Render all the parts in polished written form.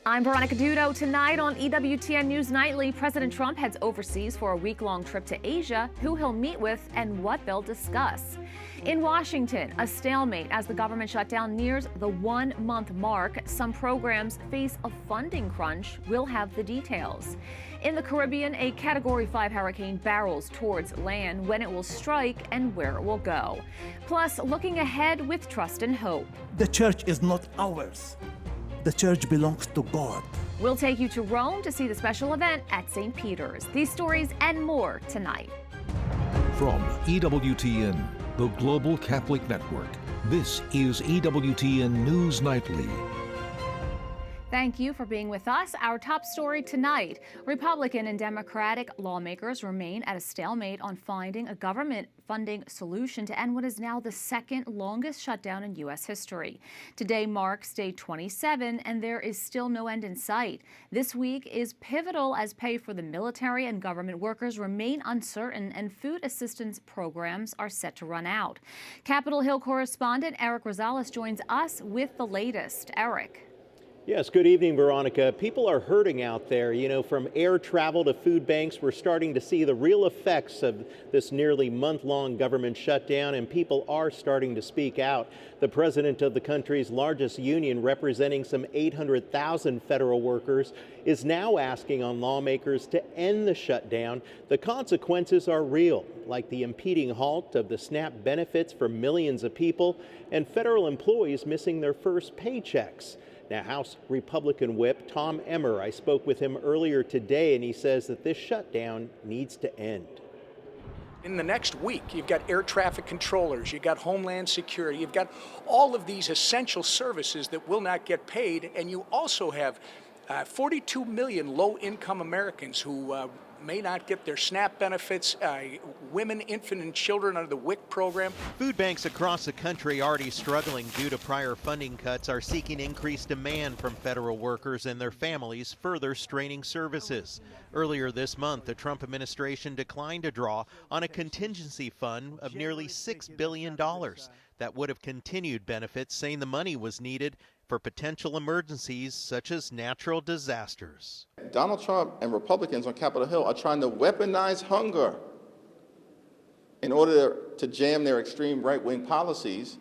I'm Veronica Dudo. Tonight on EWTN News Nightly, President Trump heads overseas for a week-long trip to Asia, who he'll meet with and what they'll discuss. In Washington, a stalemate as the government shutdown nears the one-month mark. Some programs face a funding crunch. We'll have the details. In the Caribbean, a Category 5 hurricane barrels towards land, when it will strike and where it will go. Plus, looking ahead with trust and hope. The church is not ours. The church belongs to God. We'll take you to Rome to see the special event at St. Peter's. These stories and more tonight. From EWTN, the Global Catholic Network, this is EWTN News Nightly. Thank you for being with us. Our top story tonight, Republican and Democratic lawmakers remain at a stalemate on finding a government funding solution to end what is now the second longest shutdown in U.S. history. Today marks day 27, and there is still no end in sight. This week is pivotal as pay for the military and government workers remain uncertain, and food assistance programs are set to run out. Capitol Hill correspondent Eric Rosales joins us with the latest. Eric. Yes, good evening, Veronica. People are hurting out there. You know, from air travel to food banks, we're starting to see the real effects of this nearly month-long government shutdown, and people are starting to speak out. The president of the country's largest union, representing some 800,000 federal workers, is now asking on lawmakers to end the shutdown. The consequences are real, like the impending halt of the SNAP benefits for millions of people and federal employees missing their first paychecks. Now, House Republican Whip Tom Emmer, I spoke with him earlier today, and he says that this shutdown needs to end. In the next week, you've got air traffic controllers, you've got Homeland Security, you've got all of these essential services that will not get paid, and you also have 42 million low-income Americans who may not get their SNAP benefits, women, infant, and children under the WIC program. Food banks across the country already struggling due to prior funding cuts are seeking increased demand from federal workers and their families, further straining services. Earlier this month, the Trump administration declined to draw on a contingency fund of nearly $6 billion that would have continued benefits, saying the money was needed for potential emergencies such as natural disasters. Donald Trump and Republicans on Capitol Hill are trying to weaponize hunger in order to jam their extreme right-wing policies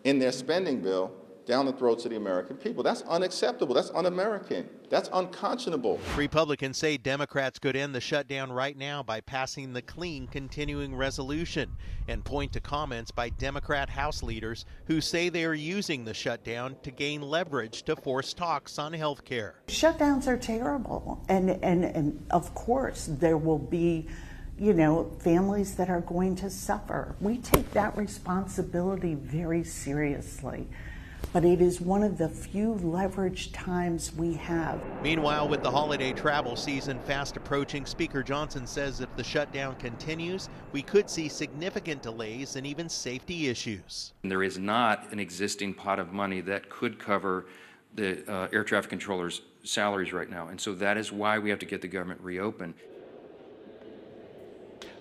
in their spending bill down the throats of the American people. That's unacceptable. That's un-American. That's unconscionable. Republicans say Democrats could end the shutdown right now by passing the clean continuing resolution and point to comments by Democrat House leaders who say they are using the shutdown to gain leverage to force talks on health care. Shutdowns are terrible. And of course, there will be families that are going to suffer. We take that responsibility very seriously. But it is one of the few leveraged times we have. Meanwhile, with the holiday travel season fast approaching, Speaker Johnson says if the shutdown continues, we could see significant delays and even safety issues. There is not an existing pot of money that could cover the air traffic controllers' salaries right now. And so that is why we have to get the government reopened.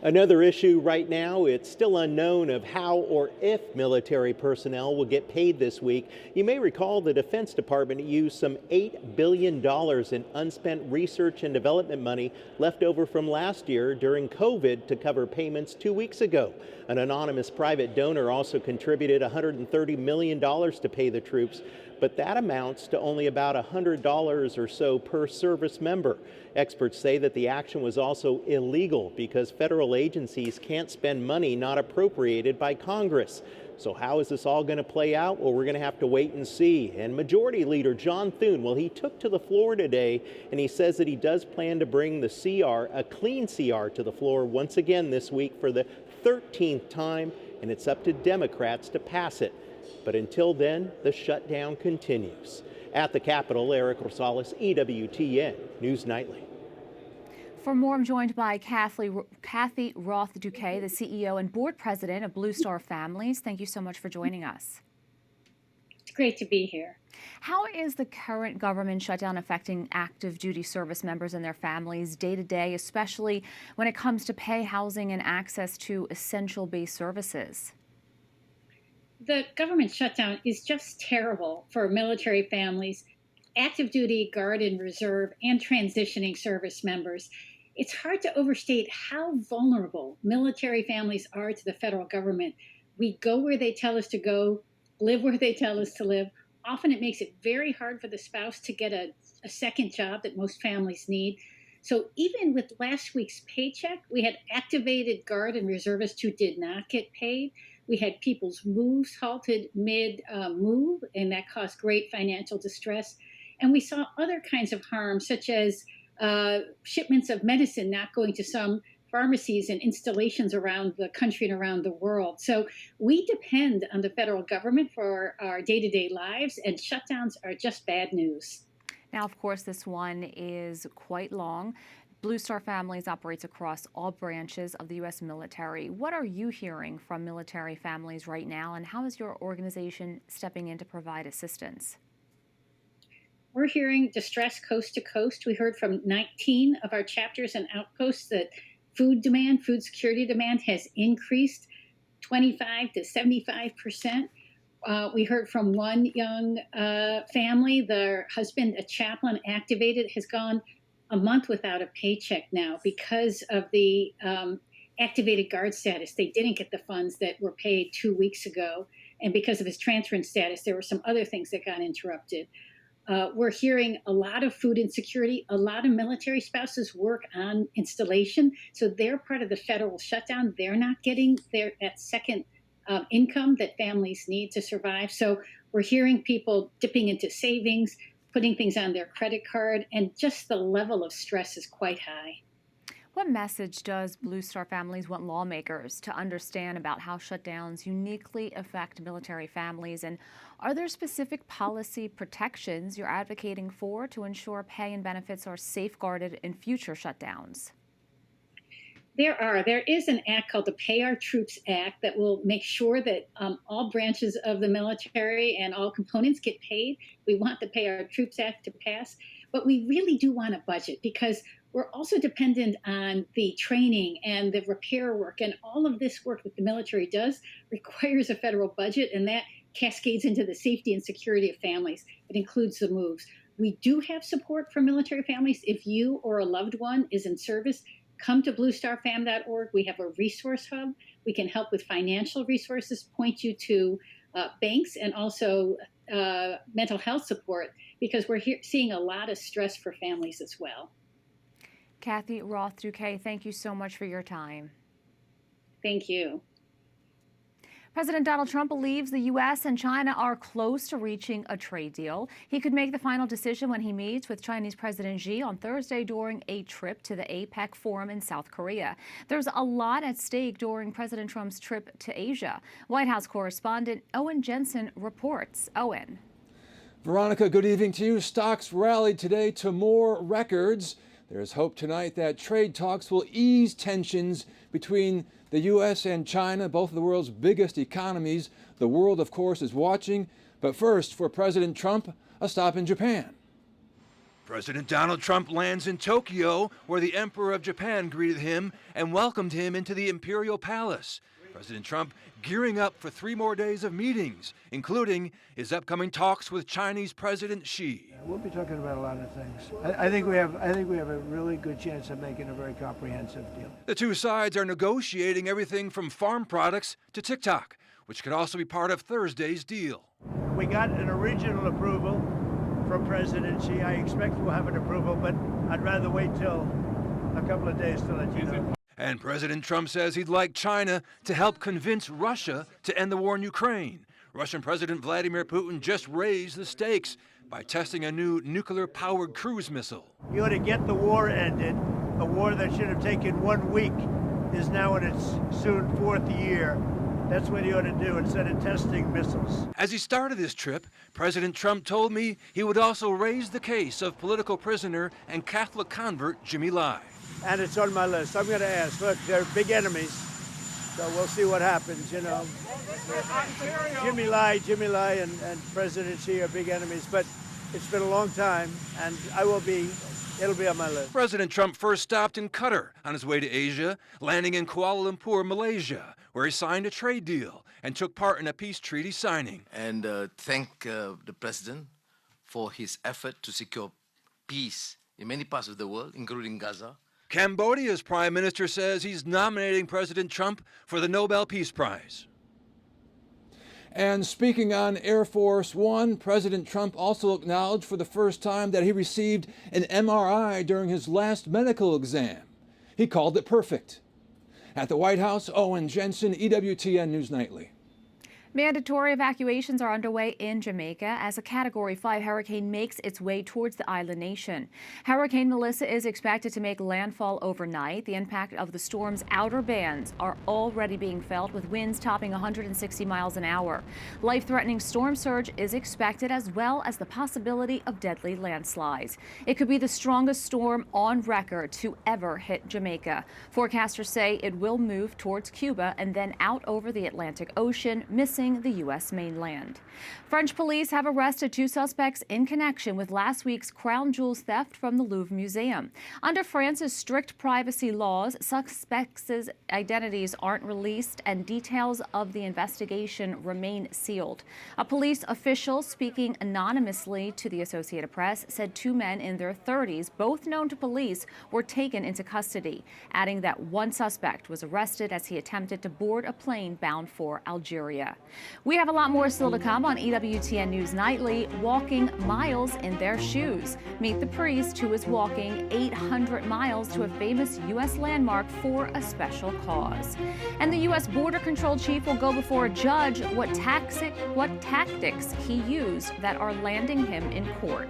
Another issue right now, it's still unknown of how or if military personnel will get paid this week. You may recall the Defense Department used some $8 billion in unspent research and development money left over from last year during COVID to cover payments 2 weeks ago. An anonymous private donor also contributed $130 million to pay the troops, but that amounts to only about $100 or so per service member. Experts say that the action was also illegal because federal agencies can't spend money not appropriated by Congress. So how is this all going to play out? Well, we're going to have to wait and see. And Majority Leader John Thune, well, he took to the floor today, and he says that he does plan to bring the CR, a clean CR, to the floor once again this week for the 13th time, and it's up to Democrats to pass it. But until then, the shutdown continues. At the Capitol, Eric Rosales, EWTN News Nightly. For more, I'm joined by Kathy Roth-Duquet, the CEO and board president of Blue Star Families. Thank you so much for joining us. It's great to be here. How is the current government shutdown affecting active duty service members and their families day to day, especially when it comes to pay, housing, and access to essential-based services? The government shutdown is just terrible for military families active duty, Guard and Reserve, and transitioning service members. It's hard to overstate how vulnerable military families are to the federal government. We go where they tell us to go, live where they tell us to live. Often it makes it very hard for the spouse to get a second job that most families need. So even with last week's paycheck, we had activated Guard and reservists who did not get paid. We had people's moves halted mid-move, and that caused great financial distress. And we saw other kinds of harm, such as shipments of medicine not going to some pharmacies and installations around the country and around the world. So we depend on the federal government for our day-to-day lives, and shutdowns are just bad news. Now, of course, this one is quite long. Blue Star Families operates across all branches of the U.S. military. What are you hearing from military families right now, and how is your organization stepping in to provide assistance? We're hearing distress coast to coast. We heard from 19 of our chapters and outposts that food security demand has increased 25 to 75%. We heard from one young family, their husband, a chaplain activated, has gone a month without a paycheck now because of the activated Guard status. They didn't get the funds that were paid 2 weeks ago. And because of his transference status, there were some other things that got interrupted. We're hearing a lot of food insecurity. A lot of military spouses work on installation, so they're part of the federal shutdown. They're not getting that second income that families need to survive. So we're hearing people dipping into savings, putting things on their credit card, and just the level of stress is quite high. What message does Blue Star Families want lawmakers to understand about how shutdowns uniquely affect military families? And are there specific policy protections you're advocating for to ensure pay and benefits are safeguarded in future shutdowns? There is an act called the Pay Our Troops Act that will make sure that all branches of the military and all components get paid. We want the Pay Our Troops Act to pass, but we really do want a budget because we're also dependent on the training and the repair work, and all of this work that the military does requires a federal budget, and that cascades into the safety and security of families. It includes the moves. We do have support for military families. If you or a loved one is in service, come to bluestarfam.org. We have a resource hub. We can help with financial resources, point you to banks, and also mental health support, because we're seeing a lot of stress for families as well. Kathy Roth-Duque, thank you so much for your time. Thank you. President Donald Trump believes the U.S. and China are close to reaching a trade deal. He could make the final decision when he meets with Chinese President Xi on Thursday during a trip to the APEC forum in South Korea. There's a lot at stake during President Trump's trip to Asia. White House correspondent Owen Jensen reports. Owen. Veronica, good evening to you. Stocks rallied today to more records. There's hope tonight that trade talks will ease tensions between the U.S. and China, both of the world's biggest economies. The world, of course, is watching. But first, for President Trump, a stop in Japan. President Donald Trump lands in Tokyo, where the Emperor of Japan greeted him and welcomed him into the Imperial Palace. President Trump gearing up for 3 more days of meetings, including his upcoming talks with Chinese President Xi. We'll be talking about a lot of things. I think we have a really good chance of making a very comprehensive deal. The two sides are negotiating everything from farm products to TikTok, which could also be part of Thursday's deal. We got an original approval from President Xi. I expect we'll have an approval, but I'd rather wait till a couple of days to let you know. And President Trump says he'd like China to help convince Russia to end the war in Ukraine. Russian President Vladimir Putin just raised the stakes by testing a new nuclear-powered cruise missile. You ought to get the war ended. A war that should have taken 1 week is now in its soon 4th year. That's what you ought to do instead of testing missiles. As he started his trip, President Trump told me he would also raise the case of political prisoner and Catholic convert Jimmy Lai. And it's on my list. I'm going to ask. Look, they're big enemies, so we'll see what happens, you know. Jimmy Lai and President Xi are big enemies, but it's been a long time, and it'll be on my list. President Trump first stopped in Qatar on his way to Asia, landing in Kuala Lumpur, Malaysia, where he signed a trade deal and took part in a peace treaty signing. And thank the President for his effort to secure peace in many parts of the world, including Gaza. Cambodia's prime minister says he's nominating President Trump for the Nobel Peace Prize. And speaking on Air Force One, President Trump also acknowledged for the first time that he received an MRI during his last medical exam. He called it perfect. At the White House, Owen Jensen, EWTN News Nightly. Mandatory evacuations are underway in Jamaica as a Category 5 hurricane makes its way towards the island nation. Hurricane Melissa is expected to make landfall overnight. The impact of the storm's outer bands are already being felt, with winds topping 160 miles an hour. Life-threatening storm surge is expected, as well as the possibility of deadly landslides. It could be the strongest storm on record to ever hit Jamaica. Forecasters say it will move towards Cuba and then out over the Atlantic Ocean, missing the U.S. mainland. French police have arrested 2 suspects in connection with last week's crown jewels theft from the Louvre Museum. Under France's strict privacy laws, suspects' identities aren't released and details of the investigation remain sealed. A police official speaking anonymously to the Associated Press said 2 men in their 30s, both known to police, were taken into custody, adding that 1 suspect was arrested as he attempted to board a plane bound for Algeria. We have a lot more still to come on EWTN News Nightly. Walking miles in their shoes. Meet the priest who is walking 800 miles to a famous U.S. landmark for a special cause. And the U.S. Border Control Chief will go before a judge what tactics he used that are landing him in court.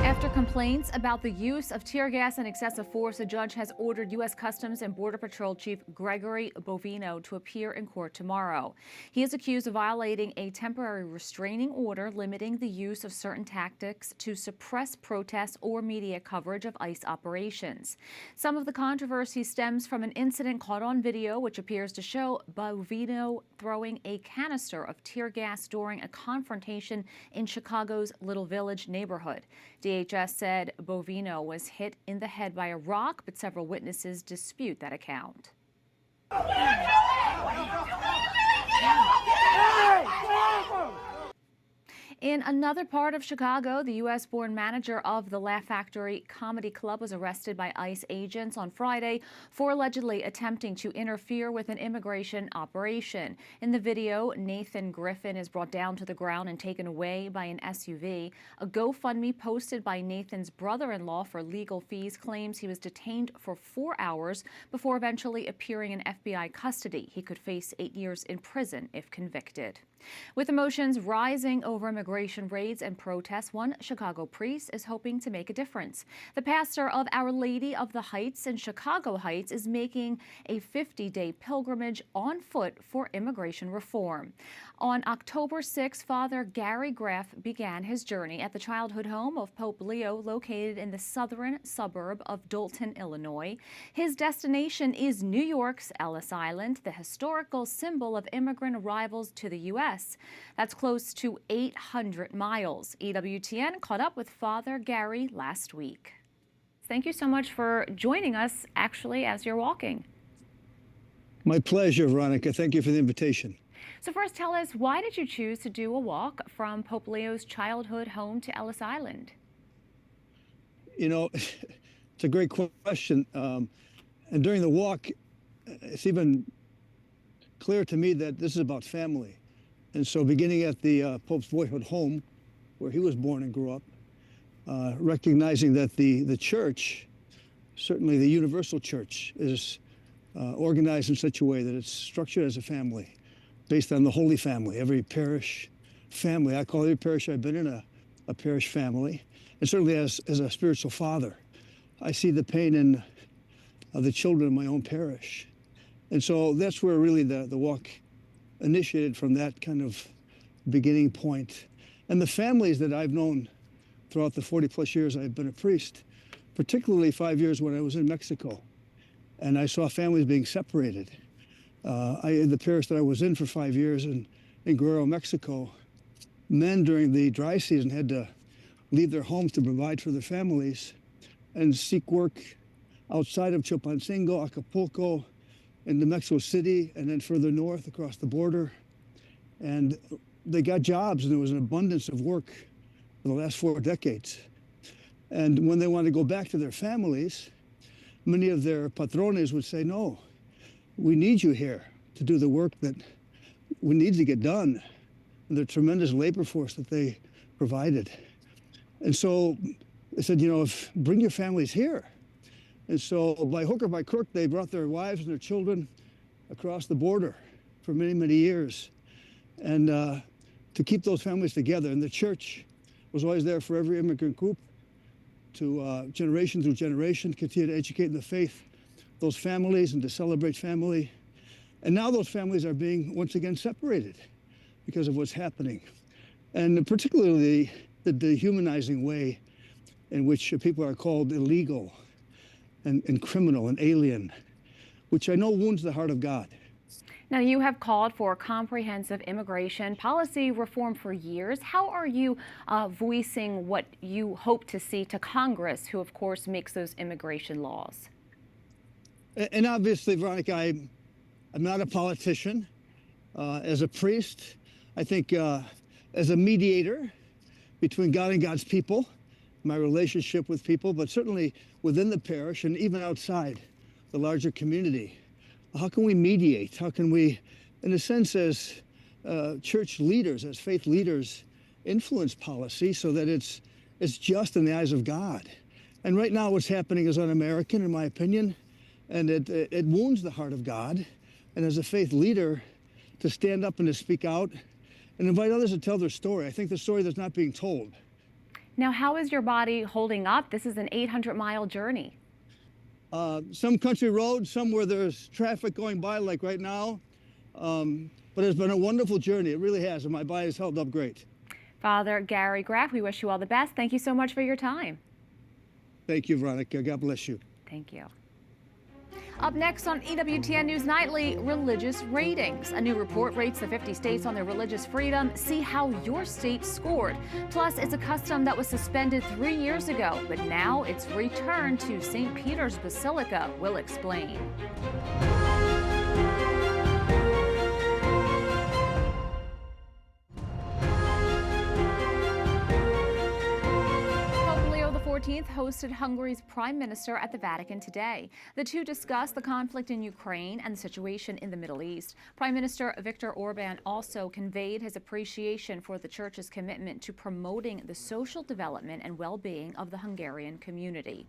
After complaints about the use of tear gas and excessive force, a judge has ordered U.S. Customs and Border Patrol Chief Gregory Bovino to appear in court tomorrow. He is accused of violating a temporary restraining order limiting the use of certain tactics to suppress protests or media coverage of ICE operations. Some of the controversy stems from an incident caught on video, which appears to show Bovino throwing a canister of tear gas during a confrontation in Chicago's Little Village neighborhood. DHS said Bovino was hit in the head by a rock, but several witnesses dispute that account. In another part of Chicago, the U.S.-born manager of the Laugh Factory Comedy Club was arrested by ICE agents on Friday for allegedly attempting to interfere with an immigration operation. In the video, Nathan Griffin is brought down to the ground and taken away by an SUV. A GoFundMe posted by Nathan's brother-in-law for legal fees claims he was detained for 4 hours before eventually appearing in FBI custody. He could face 8 years in prison if convicted. With emotions rising over immigration raids and protests, one Chicago priest is hoping to make a difference. The pastor of Our Lady of the Heights in Chicago Heights is making a 50-day pilgrimage on foot for immigration reform. On October 6, Father Gary Graff began his journey at the childhood home of Pope Leo, located in the southern suburb of Dolton, Illinois. His destination is New York's Ellis Island, the historical symbol of immigrant arrivals to the U.S. That's close to 800 miles. EWTN caught up with Father Gary last week. Thank you so much for joining us, actually, as you're walking. My pleasure, Veronica. Thank you for the invitation. So first, tell us, why did you choose to do a walk from Pope Leo's childhood home to Ellis Island? You know, it's a great question. And during the walk, it's even clear to me that this is about family. And so beginning at the Pope's boyhood home, where he was born and grew up, recognizing that the church, certainly the universal church, is organized in such a way that it's structured as a family, based on the Holy Family. Every parish family, I call every parish I've been in a parish family, and certainly as a spiritual father, I see the pain in the children in my own parish. And so that's where really the walk initiated, from that kind of beginning point. And the families that I've known throughout the 40-plus years I've been a priest, particularly 5 years when I was in Mexico, and I saw families being separated. The parish that I was in for 5 years in Guerrero, Mexico, men during the dry season had to leave their homes to provide for their families and seek work outside of Chilpancingo, Acapulco, into Mexico City, and then further north across the border. And they got jobs, and there was an abundance of work for the last 4 decades. And when they wanted to go back to their families, many of their patrones would say, no, we need you here to do the work that we need to get done, and the tremendous labor force that they provided. And so they said, bring your families here. And so by hook or by crook, they brought their wives and their children across the border for many, many years. And to keep those families together. And the church was always there for every immigrant group to generation through generation, continue to educate in the faith those families and to celebrate family. And now those families are being once again separated because of what's happening. And particularly the dehumanizing way in which people are called illegal and criminal and alien, which I know wounds the heart of God. Now, you have called for comprehensive immigration policy reform for years. How are you voicing what you hope to see to Congress, who, of course, makes those immigration laws? And obviously, Veronica, I'm not a politician. As a priest, I think as a mediator between God and God's people, my relationship with people, but certainly within the parish and even outside the larger community. How can we mediate? How can we, in a sense, as church leaders, as faith leaders, influence policy so that it's just in the eyes of God? And right now what's happening is un-American, in my opinion, and it wounds the heart of God. And as a faith leader, to stand up and to speak out and invite others to tell their story. I think the story that's not being told. Now, how is your body holding up? This is an 800-mile journey. Some country roads, some where there's traffic going by, like right now. But it's been a wonderful journey. It really has, and my body has held up great. Father Gary Graff, we wish you all the best. Thank you so much for your time. Thank you, Veronica. God bless you. Thank you. Up next on EWTN News Nightly, religious ratings. A new report rates the 50 states on their religious freedom. See how your state scored. Plus, it's a custom that was suspended 3 years ago, but now it's returned to St. Peter's Basilica. We'll explain. Hosted Hungary's Prime Minister at the Vatican today. The two discussed the conflict in Ukraine and the situation in the Middle East. Prime Minister Viktor Orban also conveyed his appreciation for the Church's commitment to promoting the social development and well-being of the Hungarian community.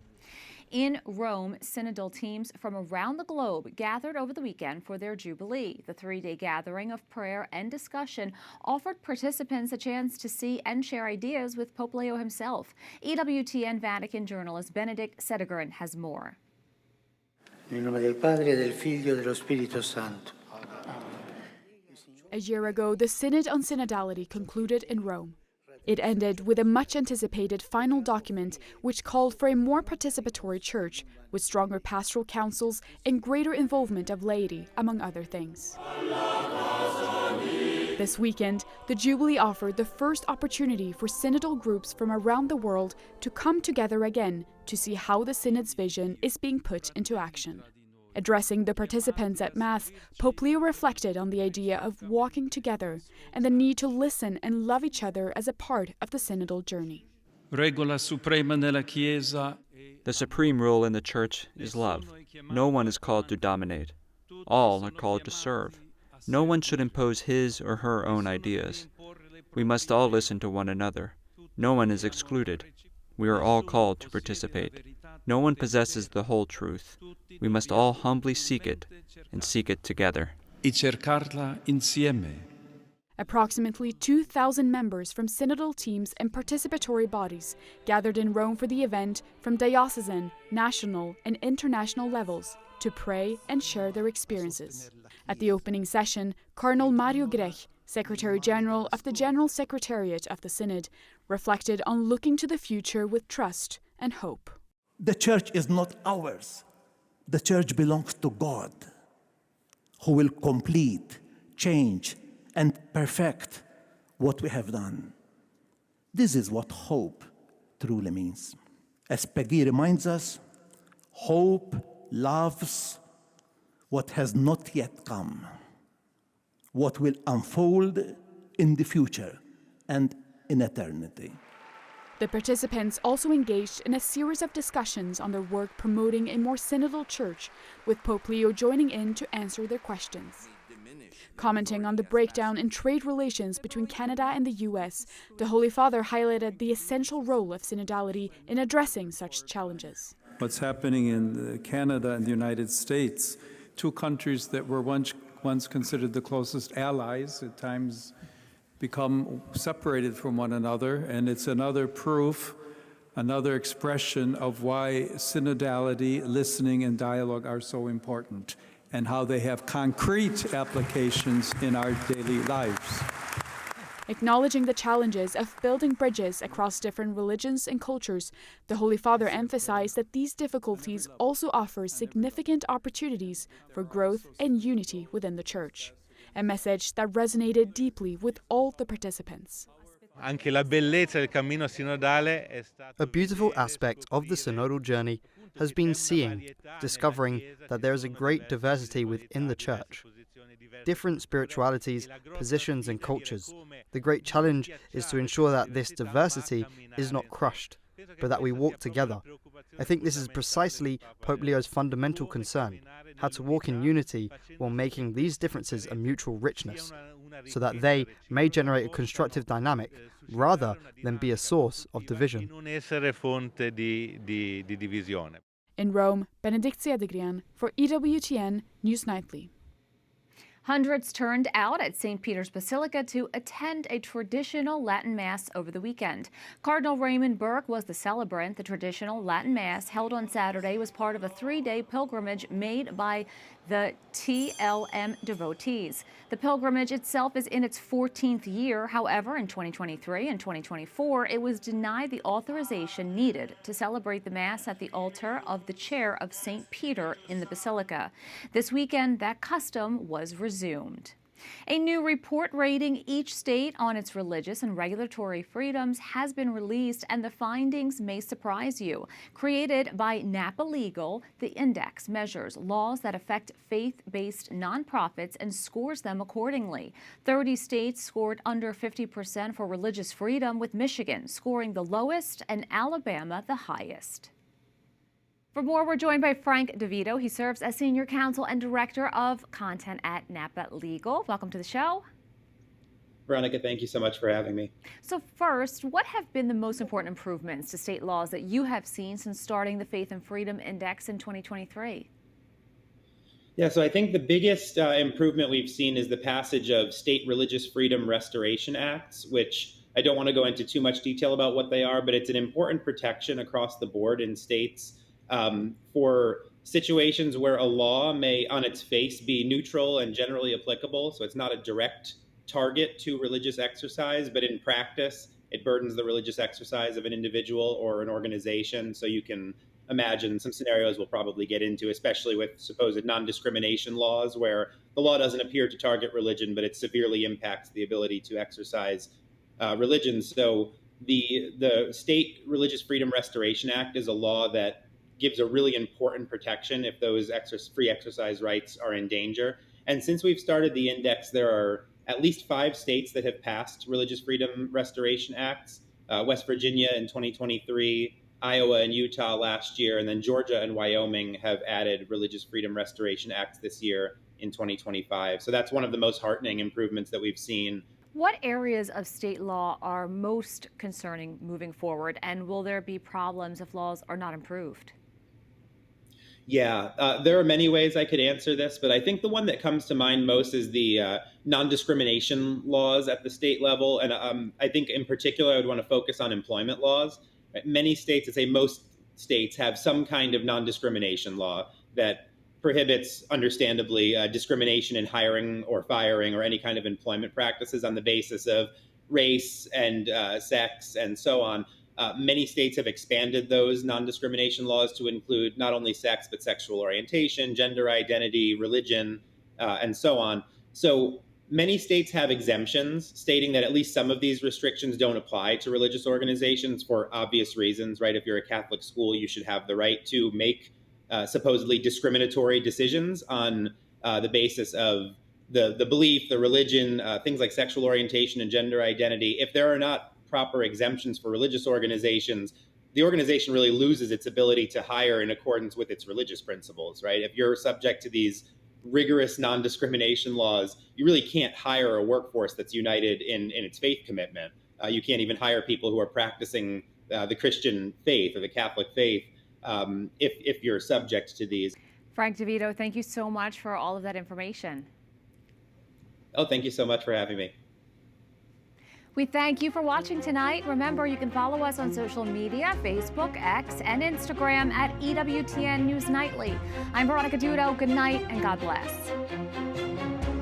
In Rome, synodal teams from around the globe gathered over the weekend for their Jubilee. The 3-day gathering of prayer and discussion offered participants a chance to see and share ideas with Pope Leo himself. EWTN Vatican journalist Benedict Sedegren has more. Nel nome del Padre, del Figlio e dello Spirito Santo. A year ago, the Synod on Synodality concluded in Rome. It ended with a much-anticipated final document which called for a more participatory church with stronger pastoral councils and greater involvement of laity, among other things. This weekend, the Jubilee offered the first opportunity for synodal groups from around the world to come together again to see how the Synod's vision is being put into action. Addressing the participants at Mass, Pope Leo reflected on the idea of walking together and the need to listen and love each other as a part of the synodal journey. Regola suprema nella Chiesa. The supreme rule in the Church is love. No one is called to dominate. All are called to serve. No one should impose his or her own ideas. We must all listen to one another. No one is excluded. We are all called to participate. No one possesses the whole truth. We must all humbly seek it, and seek it together. E cercarla insieme. Approximately 2,000 members from synodal teams and participatory bodies gathered in Rome for the event from diocesan, national, and international levels to pray and share their experiences. At the opening session, Cardinal Mario Grech, Secretary General of the General Secretariat of the Synod, reflected on looking to the future with trust and hope. The church is not ours. The church belongs to God, who will complete, change, and perfect what we have done. This is what hope truly means. As Peggy reminds us, Hope loves what has not yet come, what will unfold in the future and in eternity. The participants also engaged in a series of discussions on their work promoting a more synodal church, with Pope Leo joining in to answer their questions. Commenting on the breakdown in trade relations between Canada and the U.S., the Holy Father highlighted the essential role of synodality in addressing such challenges. What's happening in Canada and the United States, two countries that were once considered the closest allies, at times become separated from one another, and it's another proof, another expression of why synodality, listening, and dialogue are so important, and how they have concrete applications in our daily lives. Acknowledging the challenges of building bridges across different religions and cultures, the Holy Father emphasized that these difficulties also offer significant opportunities for growth and unity within the Church, a message that resonated deeply with all the participants. A beautiful aspect of the synodal journey has been discovering that there is a great diversity within the Church. Different spiritualities, positions and cultures. The great challenge is to ensure that this diversity is not crushed, but that we walk together. I think this is precisely Pope Leo's fundamental concern, how to walk in unity while making these differences a mutual richness, so that they may generate a constructive dynamic rather than be a source of division. In Rome, Benedict Cedergren for EWTN News Nightly. Hundreds turned out at St. Peter's Basilica to attend a traditional Latin Mass over the weekend. Cardinal Raymond Burke was the celebrant. The traditional Latin Mass held on Saturday was part of a 3-day pilgrimage made by the TLM devotees. The pilgrimage itself is in its 14th year. However, in 2023 and 2024, it was denied the authorization needed to celebrate the Mass at the altar of the chair of St. Peter in the Basilica. This weekend, that custom was resumed. A new report rating each state on its religious and regulatory freedoms has been released, and the findings may surprise you. Created by NAPA Legal, the index measures laws that affect faith-based nonprofits and scores them accordingly. 30 states scored under 50% for religious freedom, with Michigan scoring the lowest and Alabama the highest. For more, we're joined by Frank DeVito. He serves as Senior Counsel and Director of Content at NAPA Legal. Welcome to the show. Veronica, thank you so much for having me. So first, what have been the most important improvements to state laws that you have seen since starting the Faith and Freedom Index in 2023? Yeah, so I think the biggest improvement we've seen is the passage of state religious freedom restoration acts, which I don't want to go into too much detail about what they are, but it's an important protection across the board in states for situations where a law may on its face be neutral and generally applicable. So it's not a direct target to religious exercise, but in practice, it burdens the religious exercise of an individual or an organization. So you can imagine some scenarios we'll probably get into, especially with supposed non-discrimination laws, where the law doesn't appear to target religion, but it severely impacts the ability to exercise religion. So the State Religious Freedom Restoration Act is a law that gives a really important protection if those free exercise rights are in danger. And since we've started the index, there are at least 5 states that have passed Religious Freedom Restoration Acts, West Virginia in 2023, Iowa and Utah last year, and then Georgia and Wyoming have added Religious Freedom Restoration Acts this year in 2025. So that's one of the most heartening improvements that we've seen. What areas of state law are most concerning moving forward, and will there be problems if laws are not improved? Yeah, there are many ways I could answer this, but I think the one that comes to mind most is the non-discrimination laws at the state level. And I think in particular, I would want to focus on employment laws. Many states, I'd say most states, have some kind of non-discrimination law that prohibits, understandably, discrimination in hiring or firing or any kind of employment practices on the basis of race and sex and so on. Many states have expanded those non-discrimination laws to include not only sex, but sexual orientation, gender identity, religion, and so on. So many states have exemptions stating that at least some of these restrictions don't apply to religious organizations for obvious reasons, right? If you're a Catholic school, you should have the right to make supposedly discriminatory decisions on the basis of the belief, the religion, things like sexual orientation and gender identity. If there are not proper exemptions for religious organizations, the organization really loses its ability to hire in accordance with its religious principles, right? If you're subject to these rigorous non-discrimination laws, you really can't hire a workforce that's united in its faith commitment. You can't even hire people who are practicing the Christian faith or the Catholic faith if you're subject to these. Frank DeVito, thank you so much for all of that information. Oh, thank you so much for having me. We thank you for watching tonight. Remember, you can follow us on social media, Facebook, X, and Instagram at EWTN News Nightly. I'm Veronica Dudo. Good night and God bless.